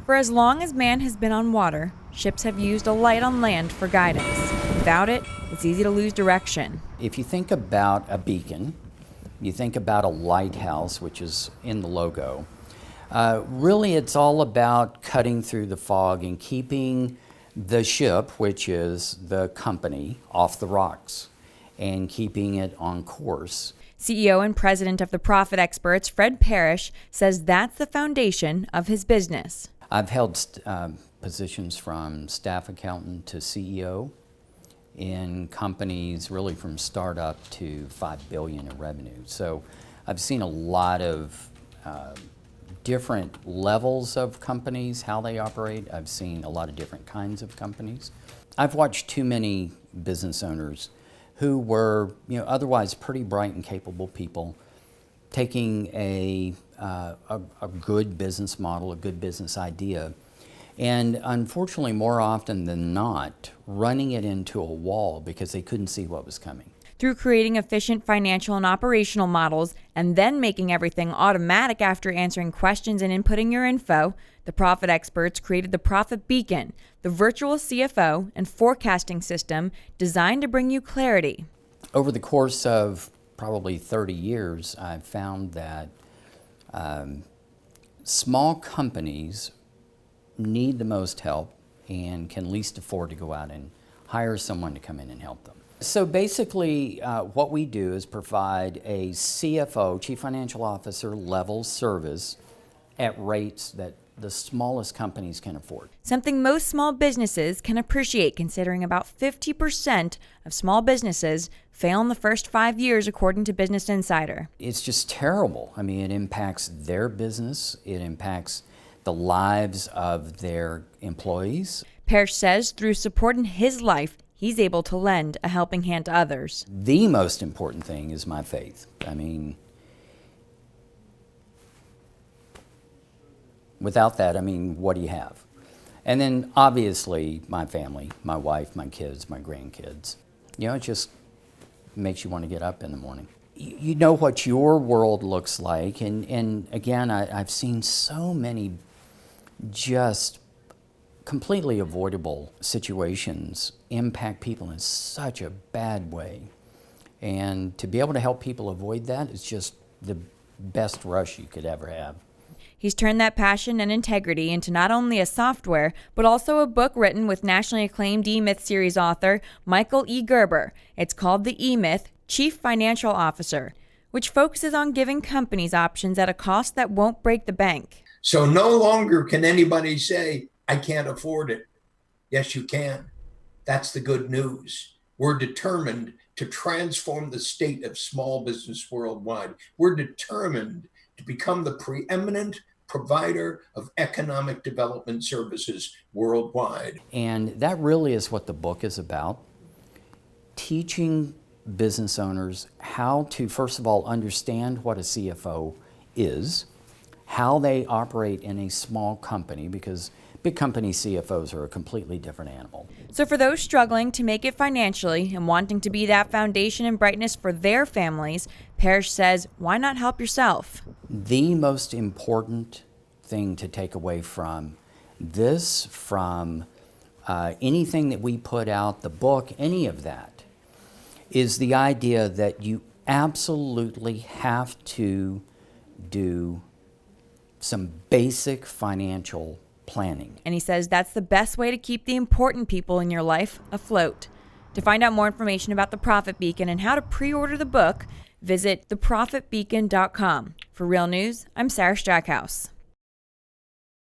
For as long as man has been on water, ships have used a light on land for guidance. Without it, it's easy to lose direction. If you think about a beacon, you think about a lighthouse, which is in the logo, really it's all about cutting through the fog and keeping the ship, which is the company, off the rocks and keeping it on course. CEO and president of the Profit Experts, Fred Parrish, says that's the foundation of his business. I've held positions from staff accountant to CEO in companies really from startup to $5 billion in revenue. So I've seen a lot of different levels of companies, how they operate. I've seen a lot of different kinds of companies. I've watched too many business owners who were, otherwise pretty bright and capable people, taking a good business model, a good business idea, and unfortunately, more often than not, running it into a wall because they couldn't see what was coming. Through creating efficient financial and operational models and then making everything automatic after answering questions and inputting your info, the Profit Experts created the Profit Beacon, the virtual CFO and forecasting system designed to bring you clarity. Over the course of probably 30 years, I've found that small companies need the most help and can least afford to go out and hire someone to come in and help them. So basically, what we do is provide a CFO, Chief Financial Officer level service at rates that the smallest companies can afford. Something most small businesses can appreciate, considering about 50% of small businesses fail in the first 5 years, according to Business Insider. It's just terrible. I mean, it impacts their business. It impacts the lives of their employees. Parrish says through support in his life, he's able to lend a helping hand to others. The most important thing is my faith. I mean, without that, what do you have? And then obviously my family, my wife, my kids, my grandkids. It just makes you want to get up in the morning. You know what your world looks like, and again, I've seen so many just completely avoidable situations impact people in such a bad way. And to be able to help people avoid that is just the best rush you could ever have. He's turned that passion and integrity into not only a software, but also a book written with nationally acclaimed E-Myth series author Michael E. Gerber. It's called The E-Myth, Chief Financial Officer, which focuses on giving companies options at a cost that won't break the bank. So no longer can anybody say, I can't afford it. Yes, you can. That's the good news. We're determined to transform the state of small business worldwide. We're determined to become the preeminent provider of economic development services worldwide. And that really is what the book is about. Teaching business owners how to, first of all, understand what a CFO is, how they operate in a small company, because big company CFOs are a completely different animal. So for those struggling to make it financially and wanting to be that foundation and brightness for their families, Parrish says, why not help yourself? The most important thing to take away from this, from anything that we put out, the book, any of that, is the idea that you absolutely have to do some basic financial planning. And he says that's the best way to keep the important people in your life afloat. To find out more information about the Profit Beacon and how to pre-order the book, visit theprofitbeacon.com. For Real News, I'm Sarah Strackhouse.